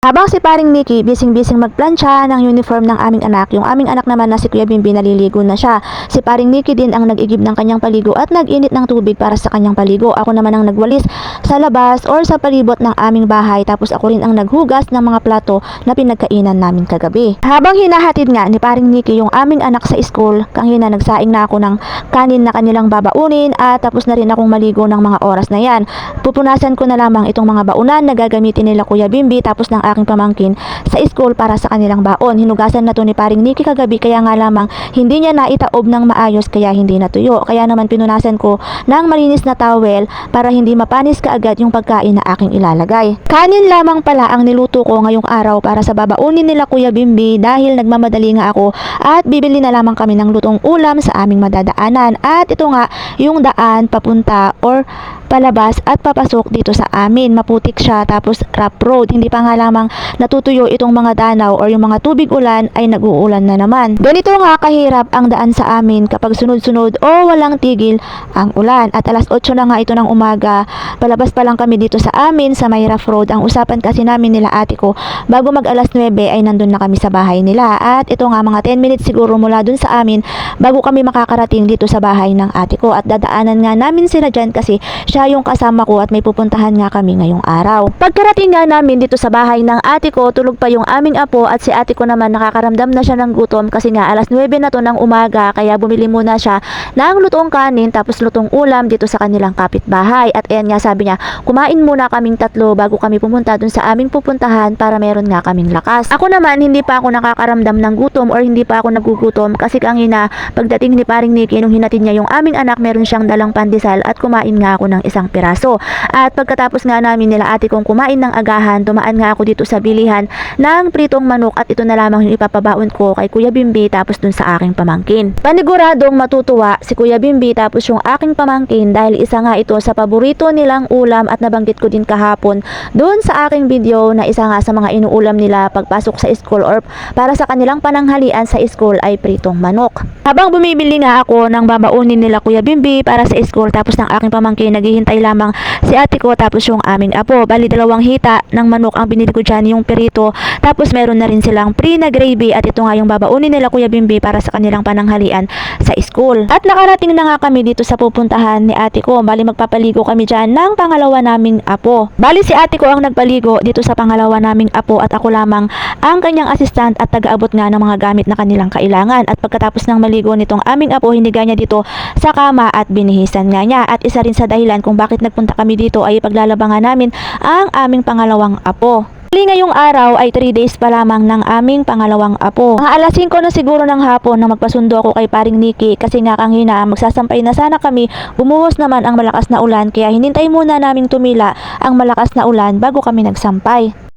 Habang si paring Nikki bising-bising magplantsa ng uniform ng aming anak, yung aming anak naman na si Kuya Bimbi naliligo na siya. Si paring Nikki din ang nag-igib ng kanyang paligo at nag-init ng tubig para sa kanyang paligo. Ako naman ang nagwalis sa labas or sa palibot ng aming bahay, tapos ako rin ang naghugas ng mga plato na pinagkainan namin kagabi. Habang hinahatid nga ni paring Nikki yung aming anak sa school, kanina nagsaing na ako ng kanin na kanilang babaunin at tapos na rin akong maligo ng mga oras na yan. Pupunasan ko na lamang itong mga baunan na gagamitin nila Kuya Bimbi tapos ng aking pamangkin sa school para sa kanilang baon. Hinugasan na to ni paring Nikki kagabi, kaya nga lamang hindi niya naitaob ng maayos kaya hindi natuyo. Kaya naman pinunasan ko ng malinis na towel para hindi mapanis kaagad yung pagkain na aking ilalagay. Kanin lamang pala ang niluto ko ngayong araw para sa babaunin nila Kuya Bimbi dahil nagmamadali nga ako at bibili na lamang kami ng lutong ulam sa aming madadaanan. At ito nga yung daan papunta or palabas at papasok dito sa amin. Maputik siya, tapos rough road. Hindi pa nga lamang natutuyo itong mga danaw or yung mga tubig ulan ay nag-uulan na naman. Ganito nga kahirap ang daan sa amin kapag sunod-sunod o walang tigil ang ulan. At alas 8 na nga ito ng umaga, palabas pa lang kami dito sa amin sa may rough road. Ang usapan kasi namin nila ate ko, bago mag alas 9 ay nandun na kami sa bahay nila. At ito nga mga 10 minutes siguro mula dun sa amin bago kami makakarating dito sa bahay ng ate ko. At dadaanan nga namin sila dyan kasi siya yung kasama ko at may pupuntahan nga kami ngayong araw. Pagkarating nga namin dito sa bahay ng ate ko, tulog pa yung aming apo at si ate ko naman nakakaramdam na siya ng gutom kasi nga alas 9 na to ng umaga, kaya bumili muna siya ng lutong kanin tapos lutong ulam dito sa kanilang kapitbahay. At ayan nga sabi niya, kumain muna kaming tatlo bago kami pumunta dun sa aming pupuntahan para meron nga kaming lakas. Ako naman hindi pa ako nakakaramdam ng gutom or hindi pa ako nagugutom kasi kanina pagdating ni paring Nikki nung hinatid niya yung aming anak, meron siyang dalang pandesal at kumain nga ako ng isang piraso. At pagkatapos nga namin nila ate kong kumain ng agahan, tumaan nga ako dito sa bilihan ng pritong manok at ito na lamang yung ipapabaon ko kay Kuya Bimbi tapos dun sa aking pamangkin. Paniguradong matutuwa si Kuya Bimbi tapos yung aking pamangkin dahil isa nga ito sa paborito nilang ulam at nabanggit ko din kahapon dun sa aking video na isa nga sa mga inuulam nila pagpasok sa school or para sa kanilang pananghalian sa school ay pritong manok. Habang bumibili nga ako ng babaunin nila Kuya Bimbi para sa school tapos ng aking pamangkin, naghihintay lamang si ate ko tapos yung aming apo. Bali 2 hita ng manok ang binili ko dyan, yung perito. Tapos meron na rin silang pre na gravy at ito nga yung babaunin nila Kuya Bimbi para sa kanilang pananghalian sa school. At nakarating na nga kami dito sa pupuntahan ni ate ko. Bali magpapaligo kami dyan ng pangalawa naming apo. Bali si ate ko ang nagpaligo dito sa pangalawa naming apo at ako lamang ang kanyang assistant at taga-abot nga ng mga gamit na kanilang kailangan. At pagkatapos ng maligo nitong aming apo, hiniga niya dito sa kama at binihisan nga niya. At isa rin sa dahilan kung bakit nagpunta kami dito ay paglalabangan namin ang aming pangalawang apo. Muli ngayong araw ay 3 days pa lamang ng aming pangalawang apo. Mga alas 5 na siguro ng hapon na magpasundo ako kay paring Nikki kasi nga kanina magsasampay na sana kami, bumuhos naman ang malakas na ulan kaya hinintay muna naming tumila ang malakas na ulan bago kami nagsampay.